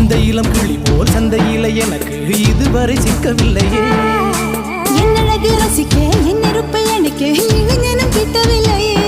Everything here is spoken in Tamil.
இந்த இளம் கிளி போல் சந்தையில எனக்கு இதுவரை சிக்கவில்லையே. என் அழகு ரசிக்க என் நெருப்பை அணைக்க இளைஞனும் கிட்டவில்லையே.